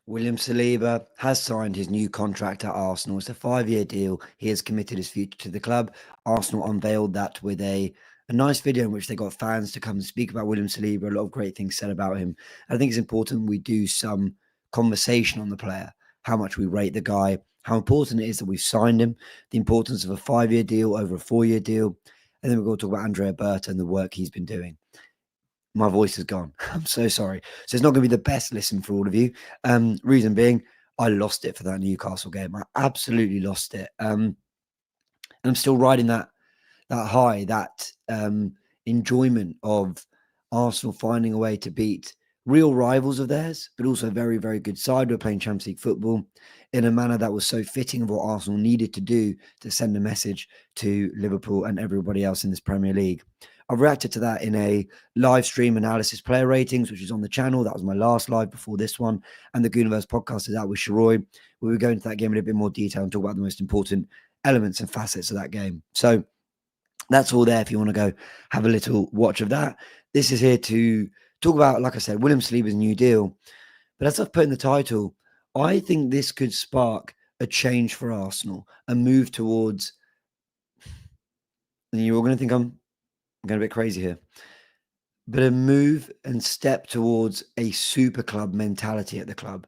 William Saliba has signed his new contract at Arsenal. It's a 5-year deal. He has committed his future to the club. Arsenal unveiled that with a nice video in which they got fans to come and speak about William Saliba. A lot of great things said about him. I think it's important we do some conversation on the player, how much we rate the guy, how important it is that we've signed him, the importance of a 5-year deal over a 4-year deal. And then we're going to talk about Andrea Berta and the work he's been doing. My voice is gone. I'm so sorry. So it's not going to be the best listen for all of you. Reason being, I lost it for that Newcastle game. I absolutely lost it. And I'm still riding that high, that enjoyment of Arsenal finding a way to beat real rivals of theirs, but also a very, very good side. We're playing Champions League football in a manner that was so fitting of what Arsenal needed to do to send a message to Liverpool and everybody else in this Premier League. I've reacted to that in a live stream analysis player ratings, which is on the channel. That was my last live before this one. And the Goonerverse podcast is out with Sharoy, where we go into that game in a bit more detail and talk about the most important elements and facets of that game. So that's all there if you want to go have a little watch of that. This is here to talk about, like I said, William Saliba's new deal. But as I've put in the title, I think this could spark a change for Arsenal, a move towards, and you're all going to think I'm going a bit crazy here, but a move and step towards a super club mentality at the club.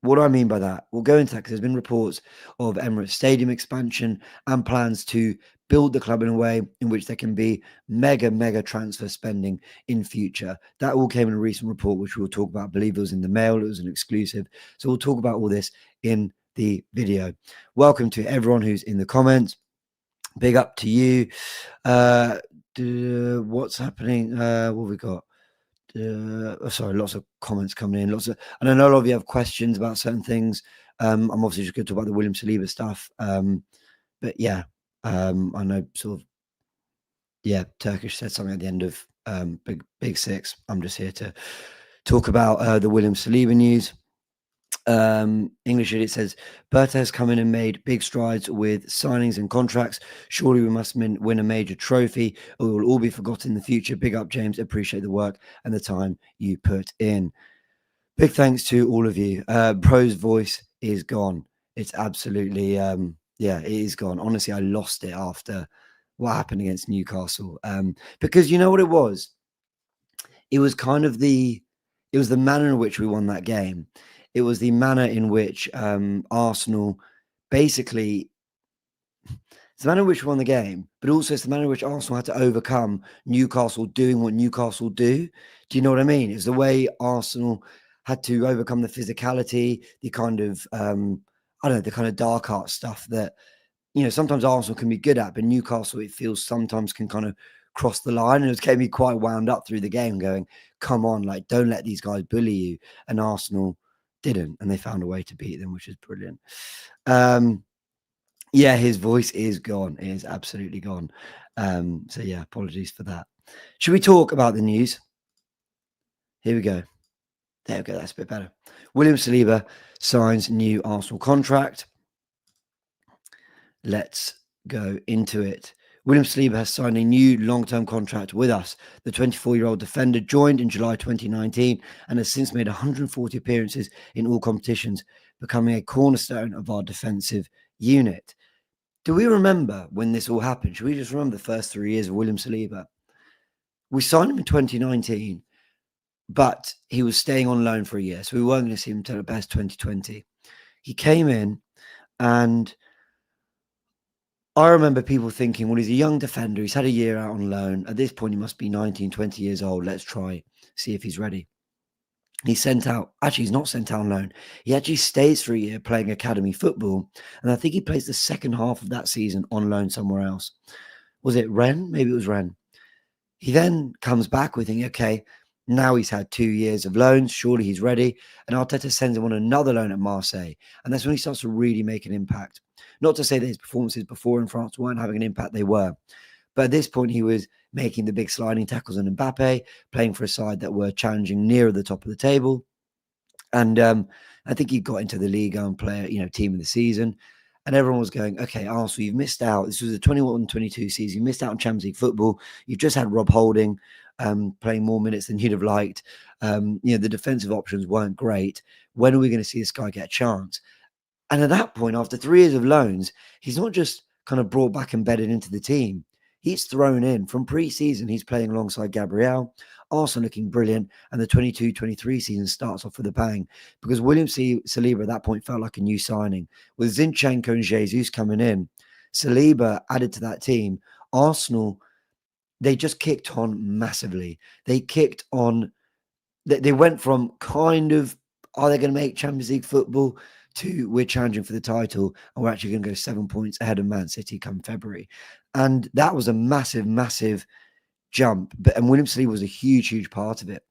What do I mean by that? We'll go into that because there's been reports of Emirates Stadium expansion and plans to build the club in a way in which there can be mega transfer spending in future. That all came in a recent report, which we'll talk about. I believe it was in the Mail. It was an exclusive. So we'll talk about all this in the video. Welcome to everyone who's in the comments. Big up to you. What's happening? What have we got? Sorry, lots of comments coming in. And I know a lot of you have questions about certain things. I'm obviously just going to talk about the William Saliba stuff. But yeah, I know Turkish said something at the end of Big Six. I'm just here to talk about the William Saliba news. English Idiot says, Berta has come in and made big strides with signings and contracts. Surely we must win a major trophy or we will all be forgotten in the future. Big up, James. Appreciate the work and the time you put in. Big thanks to all of you. Bro's voice is gone. It's absolutely, it is gone. Honestly, I lost it after what happened against Newcastle. Because you know what it was? It was kind of the manner in which we won that game. It was the manner in which Arsenal basically, it's the manner in which we won the game, but also it's the manner in which Arsenal had to overcome Newcastle doing what Newcastle do. Do you know what I mean? It's the way Arsenal had to overcome the physicality, the kind of, the kind of dark art stuff that, sometimes Arsenal can be good at, but Newcastle, it feels sometimes can kind of cross the line. And it was getting me quite wound up through the game going, come on, like, don't let these guys bully you. And Arsenal didn't, and they found a way to beat them, which is brilliant. His voice is gone. It is absolutely gone. So yeah, apologies for that. Should we talk about the news? Here we go. There we go. That's a bit better. William Saliba signs new Arsenal contract. Let's go into it. William Saliba has signed a new long-term contract with us. The 24-year-old defender joined in July 2019 and has since made 140 appearances in all competitions, becoming a cornerstone of our defensive unit. Do we remember when this all happened? Should we just remember the first 3 years of William Saliba? We signed him in 2019, but he was staying on loan for a year, so we weren't going to see him until about 2020. He came in, and I remember people thinking, well, he's a young defender. He's had a year out on loan. At this point, he must be 19, 20 years old. Let's try, see if he's ready. He's sent out. Actually, he's not sent out on loan. He actually stays for a year playing academy football. And I think he plays the second half of that season on loan somewhere else. Was it Rennes? Maybe it was Rennes. He then comes back with thinking, okay, now he's had 2 years of loans. Surely he's ready. And Arteta sends him on another loan at Marseille. And that's when he starts to really make an impact. Not to say that his performances before in France weren't having an impact. They were. But at this point, he was making the big sliding tackles on Mbappe, playing for a side that were challenging nearer the top of the table. And I think he got into the Liga and player, team of the season. And everyone was going, okay, Arsenal, you've missed out. This was the 21-22 season. You missed out on Champions League football. You've just had Rob Holding. playing more minutes than you'd have liked. The defensive options weren't great. When are we going to see this guy get a chance? And at that point, after 3 years of loans, he's not just kind of brought back and bedded into the team. He's thrown in from pre-season. He's playing alongside Gabriel. Arsenal looking brilliant. And the 22-23 season starts off with a bang because William Saliba at that point felt like a new signing. With Zinchenko and Jesus coming in, Saliba added to that team. Arsenal, they just kicked on massively. They kicked on. They went from kind of, are they going to make Champions League football, to we're challenging for the title and we're actually going to go 7 points ahead of Man City come February. And that was a massive, massive jump. And William Saliba was a huge, huge part of it.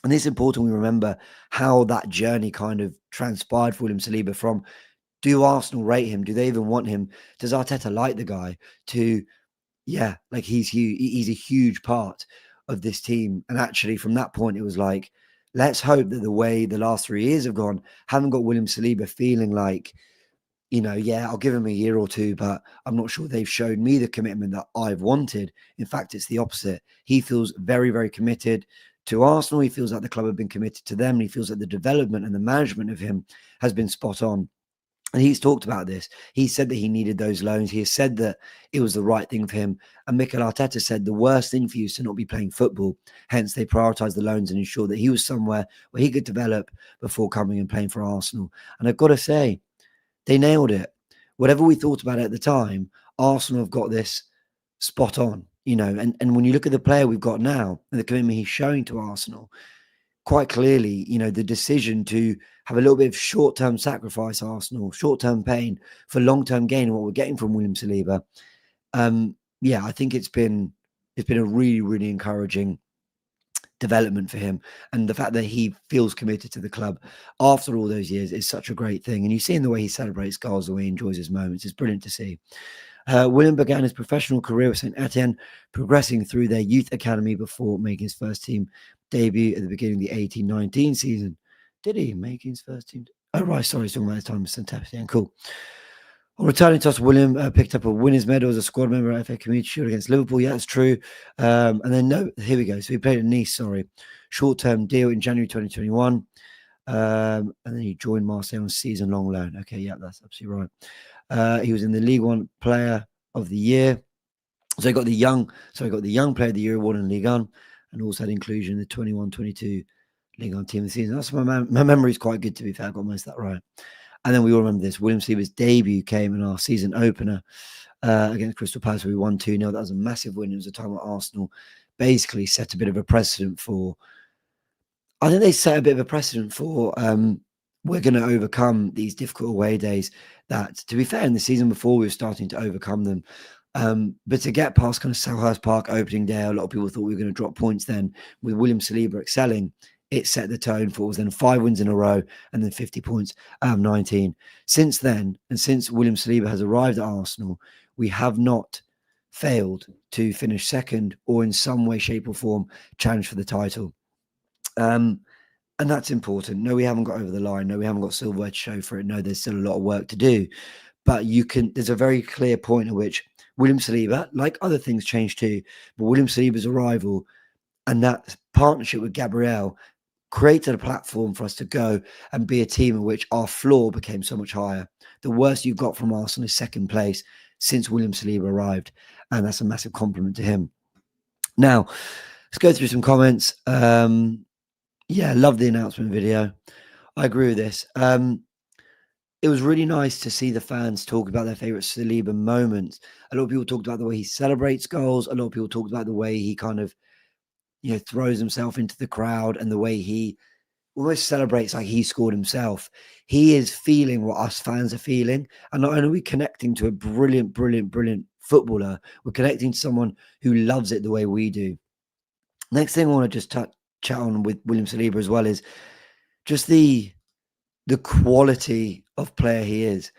And it's important we remember how that journey kind of transpired for William Saliba from, do Arsenal rate him? Do they even want him? Does Arteta like the guy? To, yeah, like he's huge. He's a huge part of this team. And actually from that point, it was like, let's hope that the way the last 3 years have gone, haven't got William Saliba feeling like, yeah, I'll give him a year or two, but I'm not sure they've showed me the commitment that I've wanted. In fact, it's the opposite. He feels very, very committed to Arsenal. He feels like the club have been committed to them. And he feels like the development and the management of him has been spot on. And he's talked about this. He said that he needed those loans. He has said that it was the right thing for him. And Mikel Arteta said the worst thing for you is to not be playing football. Hence, they prioritised the loans and ensured that he was somewhere where he could develop before coming and playing for Arsenal. And I've got to say, they nailed it. Whatever we thought about it at the time, Arsenal have got this spot on, and when you look at the player we've got now and the commitment he's showing to Arsenal, quite clearly, the decision to have a little bit of short-term sacrifice, Arsenal, short-term pain for long-term gain, what we're getting from William Saliba. I think it's been a really, really encouraging development for him. And the fact that he feels committed to the club after all those years is such a great thing. And you see in the way he celebrates goals, the way he enjoys his moments, it's brilliant to see. William began his professional career with St Etienne, progressing through their youth academy before making his first team debut at the beginning of the 18-19 season. Did he make his first team? Oh, right. Sorry, he's talking about his time with St Etienne. Cool. On returning to us, William picked up a winner's medal as a squad member at FA Community Shield against Liverpool. Yeah, that's true. And then, here we go. So he played at Nice, short-term deal in January 2021. And then he joined Marseille on season-long loan. Okay, yeah, that's absolutely right. He was in the League One Player of the Year. So he got the Young Player of the Year award in Ligue 1, and also had inclusion in the 21-22 Ligue 1 team of the season. That's my memory is quite good, to be fair. I got most of that right. And then we all remember this. William Saliba's debut came in our season opener against Crystal Palace. We won 2-0. That was a massive win. It was a time where Arsenal basically set a bit of a precedent for. I think they set a bit of a precedent for we're going to overcome these difficult away days that, to be fair, in the season before, we were starting to overcome them. But to get past kind of Selhurst Park opening day, a lot of people thought we were going to drop points then. With William Saliba excelling, it set the tone for us. Then 5 wins in a row and then 50 points out of 19. Since then, and since William Saliba has arrived at Arsenal, we have not failed to finish second or in some way, shape or form challenge for the title. And that's important. No, we haven't got over the line. No, we haven't got silverware to show for it. No, there's still a lot of work to do. But there's a very clear point at which William Saliba, like other things, changed too. But William Saliba's arrival and that partnership with Gabriel created a platform for us to go and be a team in which our floor became so much higher. The worst you've got from Arsenal is second place since William Saliba arrived. And that's a massive compliment to him. Now, let's go through some comments. Yeah, love the announcement video. I agree with this. It was really nice to see the fans talk about their favourite Saliba moments. A lot of people talked about the way he celebrates goals. A lot of people talked about the way he kind of, throws himself into the crowd and the way he almost celebrates like he scored himself. He is feeling what us fans are feeling. And not only are we connecting to a brilliant, brilliant, brilliant footballer, we're connecting to someone who loves it the way we do. Next thing I want to just chat on with William Saliba as well is just the quality of player he is.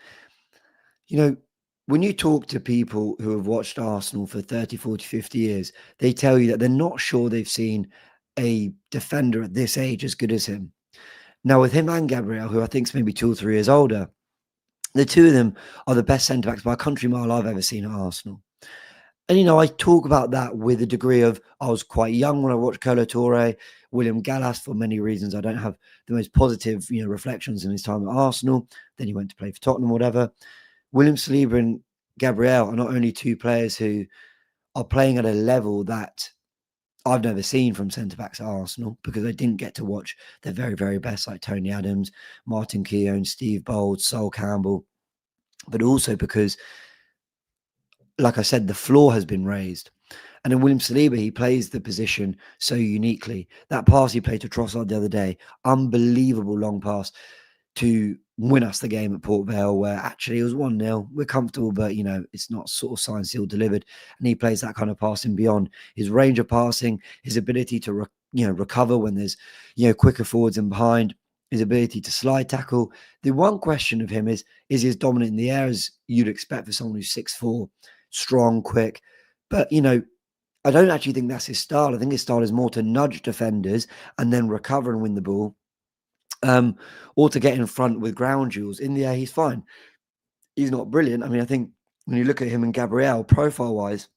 When you talk to people who have watched Arsenal for 30, 40, 50 years, they tell you that they're not sure they've seen a defender at this age as good as him. Now, with him and Gabriel, who I think is maybe 2 or 3 years older, the two of them are the best centre-backs by a country mile I've ever seen at Arsenal. And, I talk about that with a degree of, I was quite young when I watched Kolo Touré, William Gallas, for many reasons. I don't have the most positive, reflections in his time at Arsenal. Then he went to play for Tottenham, whatever. William Saliba and Gabriel are not only two players who are playing at a level that I've never seen from centre-backs at Arsenal, because I didn't get to watch their very, very best, like Tony Adams, Martin Keown, Steve Bold, Sol Campbell, but also because, like I said, the floor has been raised. And in William Saliba, he plays the position so uniquely. That pass he played to Trossard the other day, unbelievable long pass to win us the game at Port Vale, where actually it was 1-0. We're comfortable, but, it's not sort of signed, sealed, delivered. And he plays that kind of passing beyond. His range of passing, his ability to, recover when there's, quicker forwards and behind, his ability to slide tackle. The one question of him is he as dominant in the air as you'd expect for someone who's 6'4", strong, quick? But, I don't actually think that's his style. I think his style is more to nudge defenders and then recover and win the ball, or to get in front with ground duels. In the air, he's fine. He's not brilliant. I mean, I think when you look at him and Gabriel, profile-wise,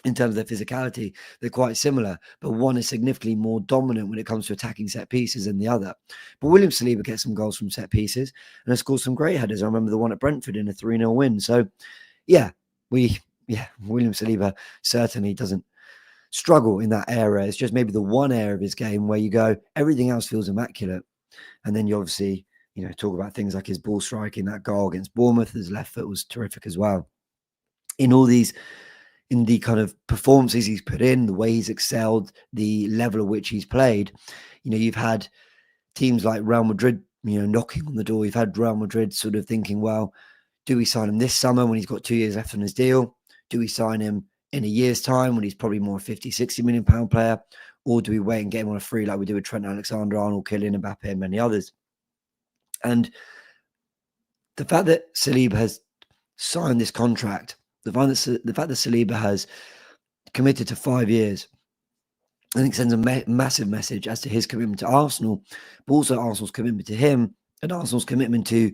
in terms of their physicality, they're quite similar, but one is significantly more dominant when it comes to attacking set pieces than the other. But William Saliba gets some goals from set pieces and has scored some great headers. I remember the one at Brentford in a 3-0 win. So, William Saliba certainly doesn't struggle in that area. It's just maybe the one area of his game where you go, everything else feels immaculate. And then you obviously, talk about things like his ball striking, that goal against Bournemouth. His left foot was terrific as well. In the kind of performances he's put in, the way he's excelled, the level at which he's played, you've had teams like Real Madrid, knocking on the door. You've had Real Madrid sort of thinking, well, do we sign him this summer when he's got 2 years left on his deal? Do we sign him in a year's time when he's probably more a 50, 60 million pound player? Or do we wait and get him on a free like we do with Trent Alexander-Arnold, Kylian Mbappe, and many others? And the fact that Saliba has signed this contract, the fact that Saliba has committed to 5 years, I think sends a massive message as to his commitment to Arsenal, but also Arsenal's commitment to him and Arsenal's commitment to,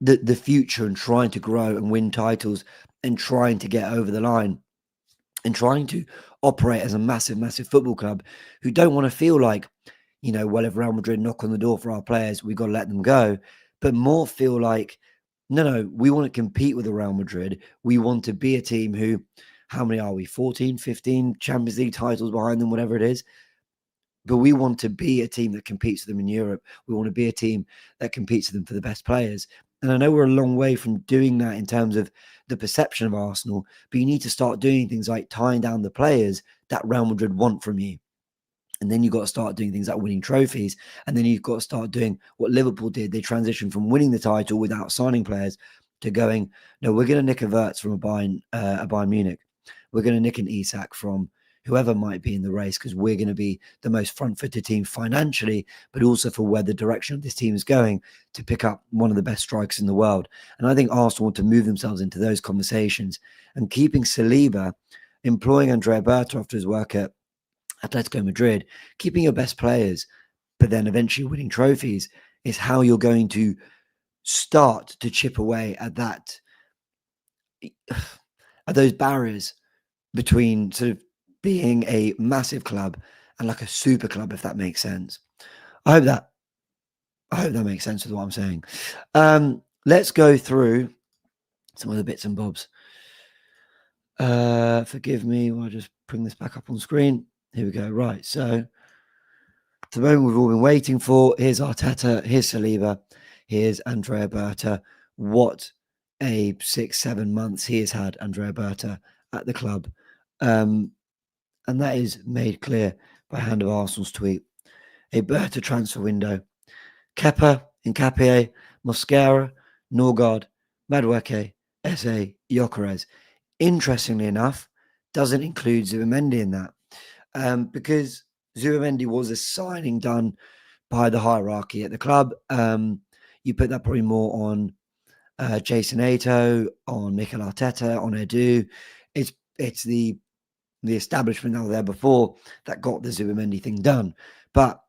the future and trying to grow and win titles and trying to get over the line and trying to operate as a massive, massive football club who don't want to feel like, well, if Real Madrid knock on the door for our players, we've got to let them go, but more feel like, no, we want to compete with the Real Madrid. We want to be a team who, how many are we? 14, 15 Champions League titles behind them, whatever it is. But we want to be a team that competes with them in Europe. We want to be a team that competes with them for the best players. And I know we're a long way from doing that in terms of the perception of Arsenal, but you need to start doing things like tying down the players that Real Madrid want from you. And then you've got to start doing things like winning trophies. And then you've got to start doing what Liverpool did. They transitioned from winning the title without signing players to going, no, we're going to nick a Wirtz from a Bayern Munich. We're going to nick an Isak from whoever might be in the race, because we're going to be the most front-footed team financially, but also for where the direction of this team is going, to pick up one of the best strikers in the world. And I think Arsenal want to move themselves into those conversations, and keeping Saliba, employing Andrea Berta after his work at Atletico Madrid, keeping your best players, but then eventually winning trophies, is how you're going to start to chip away at those barriers between sort of being a massive club and like a super club, if that makes sense. I hope that makes sense with what I'm saying. Let's go through some of the bits and bobs. Forgive me while I just bring this back up on screen. Here we go. Right, so the moment we've all been waiting for. Here's Arteta, here's Saliba, here's Andrea Berta. What a 6-7 months he has had, Andrea Berta, at the club. And that is made clear by Hand of Arsenal's tweet. A Berta transfer window. Kepa, Nkapie, Mosquera, Norgard, Madueke, Eze, Gyökeres. Interestingly enough, doesn't include Zubimendi in that. Because Zubimendi was a signing done by the hierarchy at the club. You put that probably more on Jason Ato, on Mikel Arteta, on Edu. It's the establishment that was there before that got the Zubimendi thing done. But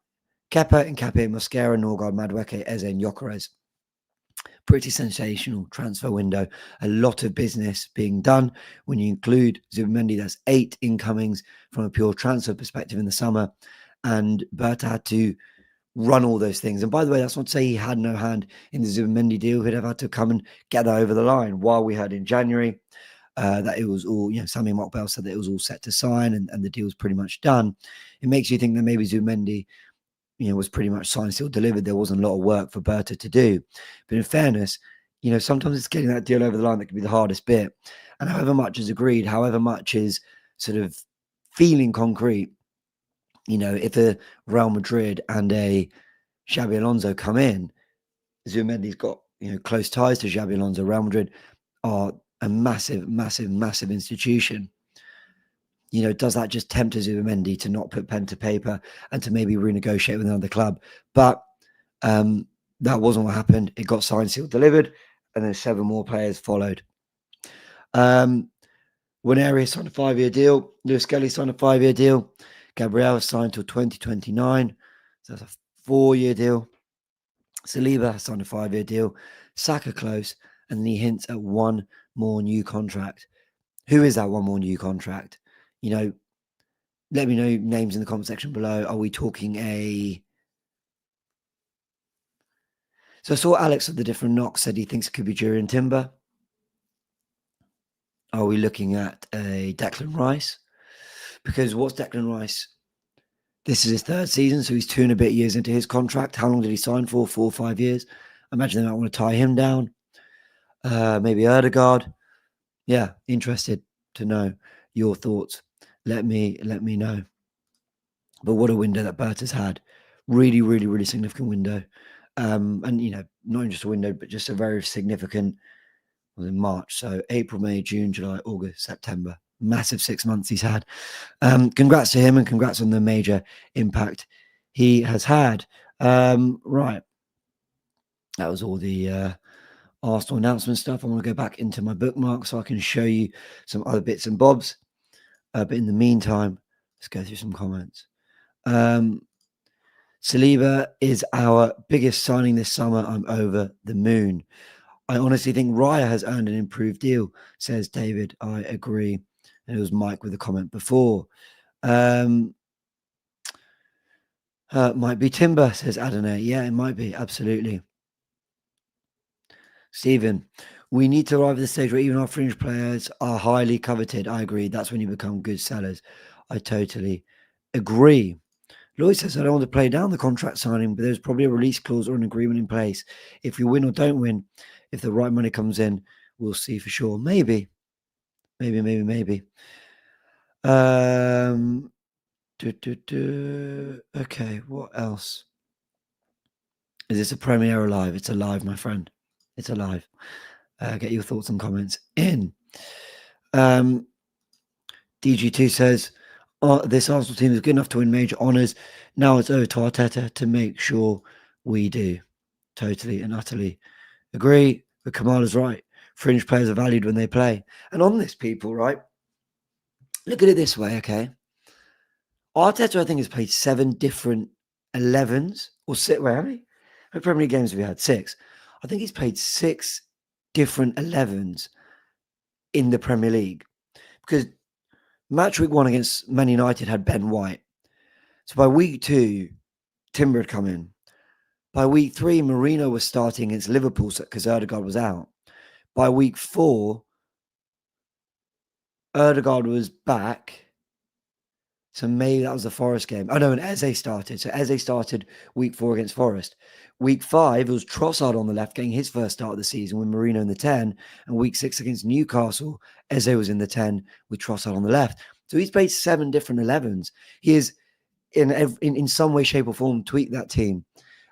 Kepa, Nkapie, Mosquera, Norgard, Madueke, Eze, and Gyökeres. Pretty sensational transfer window. A lot of business being done. When you include Zubimendi, that's 8 incomings from a pure transfer perspective in the summer. And Berta had to run all those things. And by the way, that's not to say he had no hand in the Zubimendi deal. He'd have had to come and get that over the line. While we heard in January that it was all, Sammy Mockbell said that it was all set to sign and the deal's pretty much done. It makes you think that maybe Zubimendi, was pretty much signed, still delivered. There wasn't a lot of work for Berta to do. But in fairness, sometimes it's getting that deal over the line that can be the hardest bit. And however much is agreed, however much is sort of feeling concrete, if a Real Madrid and a Xabi Alonso come in, Zubimendi's got, close ties to Xabi Alonso. Real Madrid are a massive, massive, massive institution. Does that just tempt Zubimendi to not put pen to paper and to maybe renegotiate with another club? But that wasn't what happened. It got signed, sealed, delivered, and then 7 more players followed. Winery signed a 5-year deal. Lewis Kelly signed a 5-year deal. Gabriel signed till 2029. So that's a 4-year deal. Saliba signed a 5-year deal. Saka close, and then he hints at 1 more new contract. Who is that 1 more new contract? Let me know names in the comment section below. Are we talking So I saw Alex of the Different Knocks said he thinks it could be Jurriën Timber. Are we looking at a Declan Rice? Because what's Declan Rice? This is his 3rd season, so he's 2 and a bit years into his contract. How long did he sign for? 4 or 5 years? I imagine they might want to tie him down. Maybe Ødegaard. Yeah, interested to know your thoughts. Let me know. But what a window that Berta's had. Really, really, really significant window. And, not even just a window, but just a very significant, in March. So April, May, June, July, August, September. Massive 6 months he's had. Congrats to him and congrats on the major impact he has had. Right. That was all the Arsenal announcement stuff. I want to go back into my bookmark so I can show you some other bits and bobs. But in the meantime, let's go through some comments. Saliba is our biggest signing this summer. I'm over the moon. I honestly think Raya has earned an improved deal, says David. I agree. And it was Mike with a comment before. Might be Timber, says Adonai. Yeah, it might be. Absolutely. Stephen, we need to arrive at the stage where even our fringe players are highly coveted. I agree. That's when you become good sellers. I totally agree. Lloyd says, I don't want to play down the contract signing, but there's probably a release clause or an agreement in place. If we win or don't win, if the right money comes in, we'll see for sure. Maybe. Okay, what else? Is this a premiere or live? It's alive, my friend. It's alive. Get your thoughts and comments in. DG2 says, this Arsenal team is good enough to win major honours. Now it's over to Arteta to make sure we do. Totally and utterly agree. But Kamala's right. Fringe players are valued when they play. And on this, people, right? Look at it this way, okay? Arteta, I think, has played 7 different 11s. Or 6, wait, how many Premier League games have we had? 6. I think he's played 6 different 11s in the Premier League. Because match week 1 against Man United had Ben White. So by week 2, Timber had come in. By week 3, Marino was starting against Liverpool because Ødegaard was out. By week 4, Ødegaard was back. So maybe that was the Forest game. Oh, no, and Eze started. So Eze started week 4 against Forest. Week 5, it was Trossard on the left getting his first start of the season with Marino in the 10. And week 6 against Newcastle, Eze was in the 10 with Trossard on the left. So he's played 7 different 11s. He is, in some way, shape or form, tweaked that team.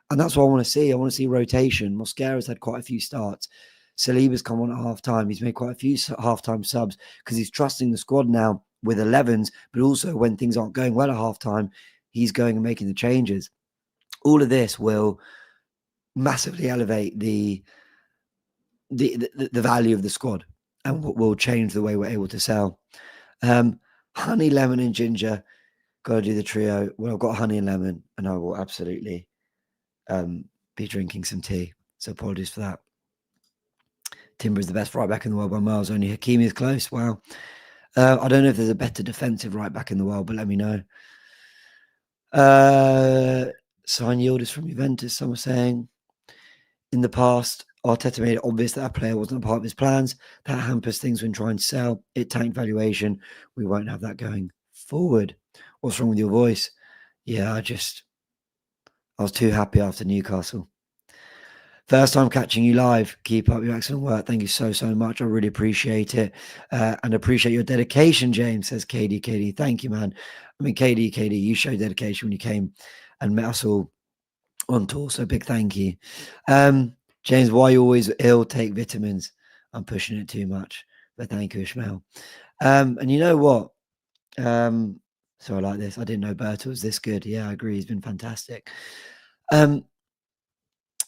And that's what I want to see. I want to see rotation. Mosquera's had quite a few starts. Saliba's come on at half-time. He's made quite a few half-time subs because he's trusting the squad now with 11s, but also when things aren't going well at half-time, he's going and making the changes. All of this will massively elevate the value of the squad and will change the way we're able to sell. Honey, lemon, and ginger. Got to do the trio. Well, I've got honey and lemon, and I will absolutely be drinking some tea. So apologies for that. Timber is the best right back in the world by miles. Only Hakimi is close. Wow. I don't know if there's a better defensive right back in the world, but let me know. Sign Yildiz from Juventus, some were saying. In the past, Arteta made it obvious that a player wasn't a part of his plans. That hampers things when trying to sell. It tanked valuation. We won't have that going forward. What's wrong with your voice? Yeah, I was too happy after Newcastle. First time catching you live. Keep up your excellent work. Thank you so much. I really appreciate it. And appreciate your dedication, James, says KD. Thank you, man. I mean, KD, you showed dedication when you came and met us all on tour. So big thank you. James, why you always ill? Take vitamins. I'm pushing it too much. But thank you, Ishmael. And you know what? So I like this. I didn't know Berta was this good. Yeah, I agree. He's been fantastic.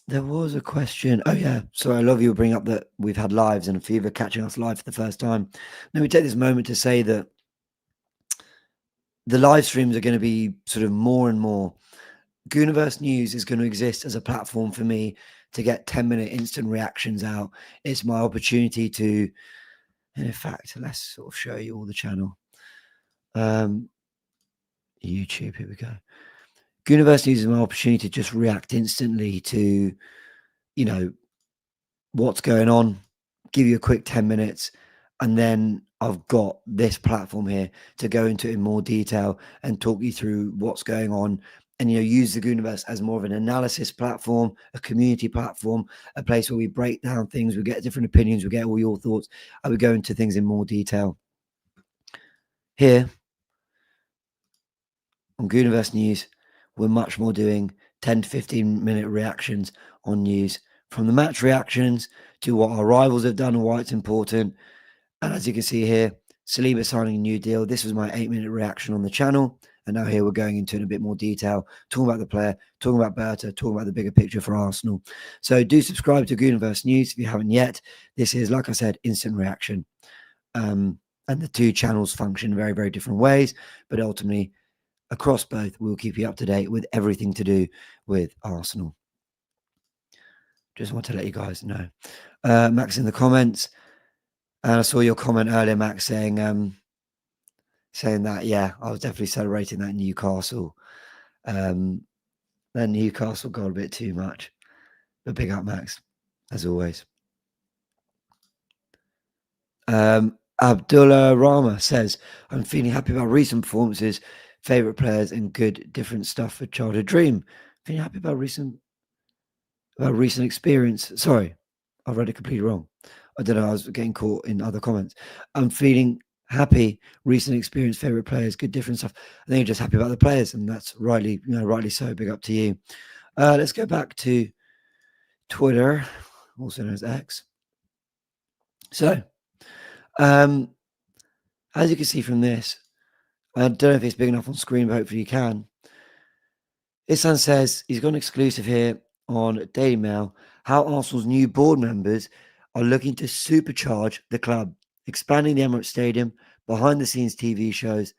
There was a question. Oh, yeah. So I love you bring up that we've had lives, and if you're catching us live for the first time, let me take this moment to say that the live streams are going to be sort of more and more. Goonerverse News is going to exist as a platform for me to get 10-minute instant reactions out. It's my opportunity to, and in fact, let's sort of show you all the channel. YouTube, here we go. Goonerverse News is my opportunity to just react instantly to, you know, what's going on, give you a quick 10 minutes, and then I've got this platform here to go into it in more detail and talk you through what's going on, and use the Goonerverse as more of an analysis platform, a community platform, a place where we break down things, we get different opinions, we get all your thoughts, and we go into things in more detail. Here on Goonerverse News, we're much more doing 10 to 15-minute reactions on news, from the match reactions to what our rivals have done and why it's important. And as you can see here, Saliba signing a new deal. This was my 8-minute reaction on the channel. And now here we're going into it in a bit more detail, talking about the player, talking about Berta, talking about the bigger picture for Arsenal. So do subscribe to Goonerverse News if you haven't yet. This is, like I said, instant reaction. And the two channels function very, very different ways. But ultimately, across both, we'll keep you up to date with everything to do with Arsenal. Just want to let you guys know. Max in the comments. And I saw your comment earlier, Max, saying that, yeah, I was definitely celebrating that Newcastle. Then Newcastle got a bit too much. But big up, Max, as always. Abdullah Rama says, I'm feeling happy about recent performances, favourite players, and good different stuff for childhood dream. Feeling happy about recent experience. Sorry, I read it completely wrong. I don't know. I was getting caught in other comments. I'm feeling happy. Recent experience, favorite players, good different stuff. I think you're just happy about the players, and that's rightly so. Big up to you. Let's go back to Twitter, also known as X. So, as you can see from this, I don't know if it's big enough on screen, but hopefully you can. Isan says he's got an exclusive here on Daily Mail, how Arsenal's new board members are looking to supercharge the club, expanding the Emirates Stadium, behind-the-scenes TV shows,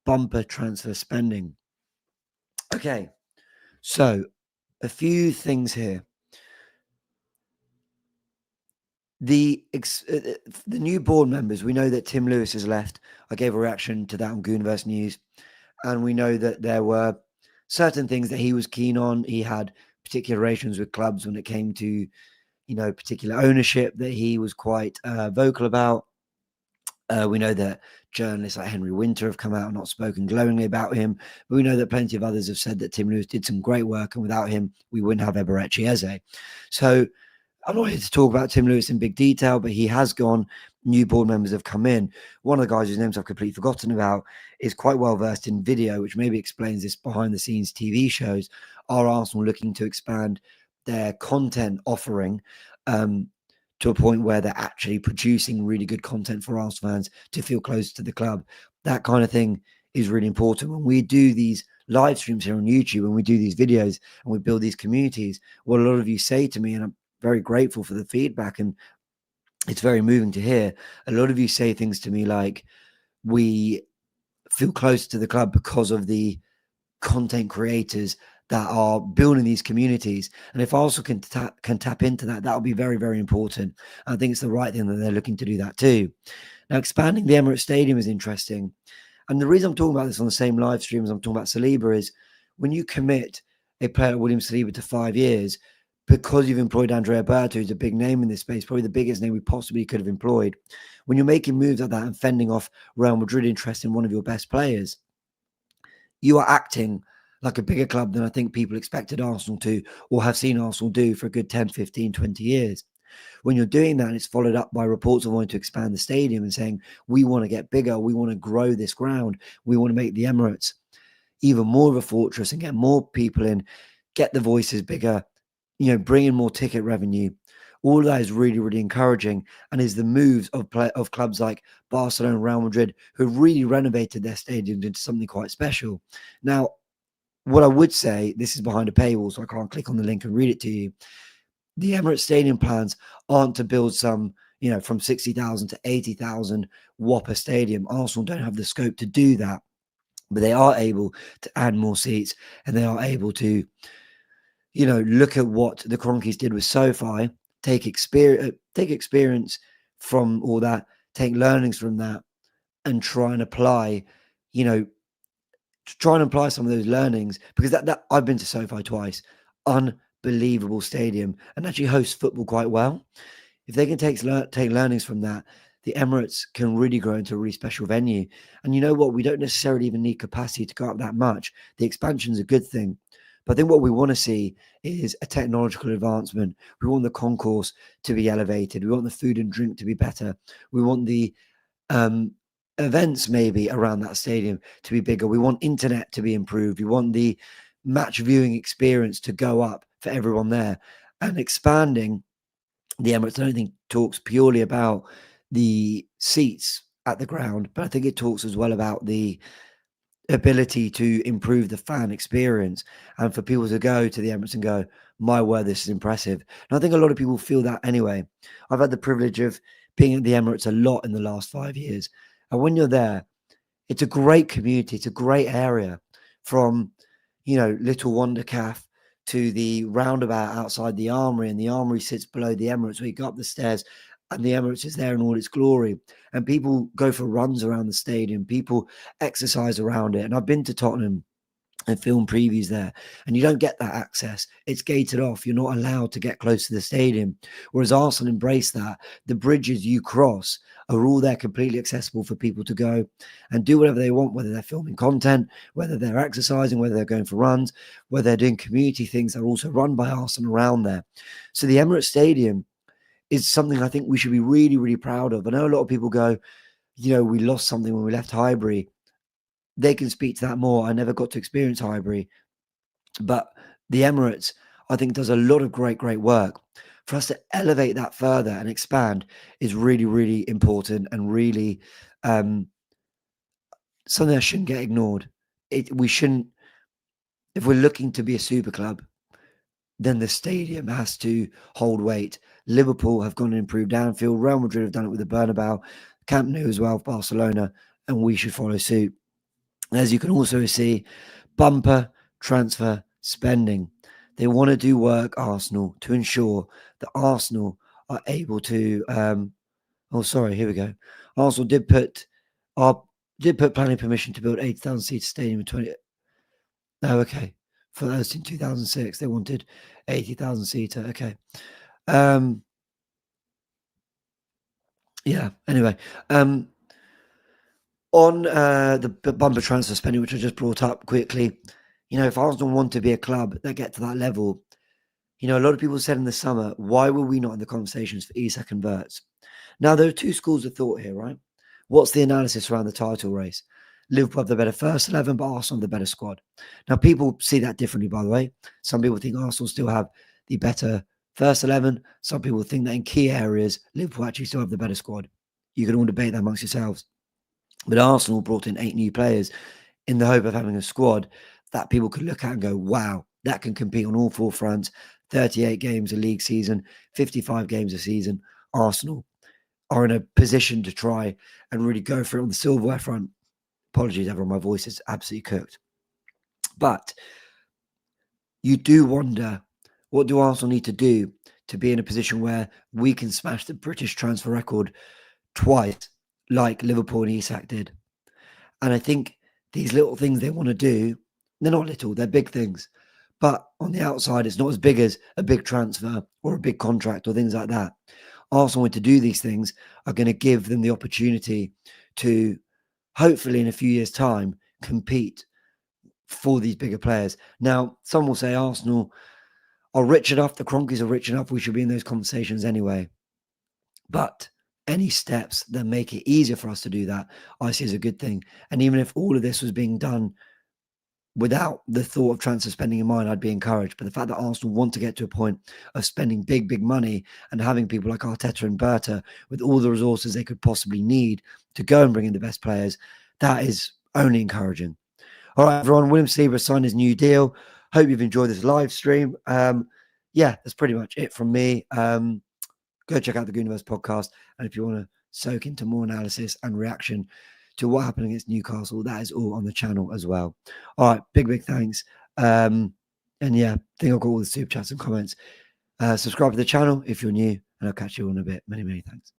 bumper transfer spending. Okay, so a few things here. The new board members, we know that Tim Lewis has left. I gave a reaction to that on Goonerverse News, and we know that there were certain things that he was keen on. He had particular relations with clubs when it came to, particular ownership that he was quite vocal about. We know that journalists like Henry Winter have come out and not spoken glowingly about him, but we know that plenty of others have said that Tim Lewis did some great work, and without him, we wouldn't have Eberechi Eze. So I'm not here to talk about Tim Lewis in big detail, but he has gone. New board members have come in. One of the guys whose names I've completely forgotten about is quite well versed in video, which maybe explains this behind-the-scenes TV shows. Are Arsenal looking to expand their content offering to a point where they're actually producing really good content for Arsenal fans to feel close to the club? That kind of thing is really important. When we do these live streams here on YouTube, when we do these videos and we build these communities, what a lot of you say to me, and I'm very grateful for the feedback, and it's very moving to hear. A lot of you say things to me like, we feel close to the club because of the content creators that are building these communities. And if Arsenal can tap into that, that'll be very, very important. I think it's the right thing that they're looking to do that too. Now, expanding the Emirates Stadium is interesting. And the reason I'm talking about this on the same live stream as I'm talking about Saliba is when you commit a player, William Saliba, to 5 years, because you've employed Andrea Berto, who's a big name in this space, probably the biggest name we possibly could have employed. When you're making moves like that and fending off Real Madrid interest in one of your best players, you are acting like a bigger club than I think people expected Arsenal to or have seen Arsenal do for a good 10, 15, 20 years. When you're doing that and it's followed up by reports of wanting to expand the stadium and saying, we want to get bigger, we want to grow this ground, we want to make the Emirates even more of a fortress and get more people in, get the voices bigger, bring in more ticket revenue. All of that is really, really encouraging, and is the moves of clubs like Barcelona and Real Madrid, who have really renovated their stadiums into something quite special. Now, what I would say, this is behind a paywall, so I can't click on the link and read it to you. The Emirates Stadium plans aren't to build some, from 60,000 to 80,000 Whopper Stadium. Arsenal don't have the scope to do that, but they are able to add more seats, and they are able to, look at what the Kroenkes did with SoFi, take experience from all that, take learnings from that, and try and apply, some of those learnings, because that I've been to SoFi twice, unbelievable stadium, and actually hosts football quite well. If they can take learnings from that, the Emirates can really grow into a really special venue. And you know what? We don't necessarily even need capacity to go up that much. The expansion is a good thing. But I think what we want to see is a technological advancement. We want the concourse to be elevated. We want the food and drink to be better. We want the events maybe around that stadium to be bigger. We want internet to be improved. We want the match viewing experience to go up for everyone there. And expanding the Emirates, I don't think talks purely about the seats at the ground, but I think it talks as well about the ability to improve the fan experience and for people to go to the Emirates and go, my word, this is impressive. And I think a lot of people feel that anyway. I've had the privilege of being at the Emirates a lot in the last 5 years. And when you're there, it's a great community. It's a great area, from, Little Wonder Calf to the roundabout outside the Armory. And the Armory sits below the Emirates, where you go up the stairs and the Emirates is there in all its glory. And people go for runs around the stadium. People exercise around it. And I've been to Tottenham and film previews there, and you don't get that access. It's gated off. You're not allowed to get close to the stadium. Whereas Arsenal embrace that. The bridges you cross are all there, completely accessible for people to go and do whatever they want, whether they're filming content, whether they're exercising, whether they're going for runs, whether they're doing community things that are also run by Arsenal around there. So the Emirates Stadium is something I think we should be really, really proud of. I know a lot of people go, we lost something when we left Highbury. They can speak to that more. I never got to experience Highbury, but the Emirates, I think, does a lot of great, great work. For us to elevate that further and expand is really, really important, and really something that shouldn't get ignored. We shouldn't, if we're looking to be a super club, then the stadium has to hold weight. Liverpool have gone and improved Anfield. Real Madrid have done it with the Bernabeu, Camp Nou as well, Barcelona, and we should follow suit. As you can also see, bumper transfer spending. They want to do work, Arsenal, to ensure that Arsenal are able to. Here we go. Arsenal did put planning permission to build 80,000 seat stadium in 20. Oh, okay. For those in 2006, they wanted 80,000 seater. Okay. Yeah. Anyway. On the bumper transfer spending, which I just brought up quickly, if Arsenal want to be a club that get to that level, a lot of people said in the summer, why were we not in the conversations for Isak and Verts? Now, there are two schools of thought here, right? What's the analysis around the title race? Liverpool have the better first 11, but Arsenal have the better squad. Now, people see that differently, by the way. Some people think Arsenal still have the better first 11. Some people think that in key areas, Liverpool actually still have the better squad. You can all debate that amongst yourselves. But Arsenal brought in 8 new players in the hope of having a squad that people could look at and go, wow, that can compete on all 4 fronts. 38 games a league season, 55 games a season. Arsenal are in a position to try and really go for it on the silverware front. Apologies, everyone, my voice is absolutely cooked. But you do wonder, what do Arsenal need to do to be in a position where we can smash the British transfer record twice, like Liverpool and Isak did? And I think these little things they want to do, they're not little, they're big things. But on the outside, it's not as big as a big transfer or a big contract or things like that. Arsenal, want to do these things, are going to give them the opportunity to, hopefully in a few years' time, compete for these bigger players. Now, some will say Arsenal are rich enough, the Cronkies are rich enough, we should be in those conversations anyway. But any steps that make it easier for us to do that, I see as a good thing. And even if all of this was being done without the thought of transfer spending in mind, I'd be encouraged. But the fact that Arsenal want to get to a point of spending big, big money and having people like Arteta and Berta with all the resources they could possibly need to go and bring in the best players, that is only encouraging. All right, everyone, William Saliba signed his new deal. Hope you've enjoyed this live stream. Yeah, that's pretty much it from me. Go check out the Goonerverse podcast. And if you want to soak into more analysis and reaction to what happened against Newcastle, that is all on the channel as well. All right, big thanks. And yeah, I think I've got all the super chats and comments. Subscribe to the channel if you're new, and I'll catch you all in a bit. Many thanks.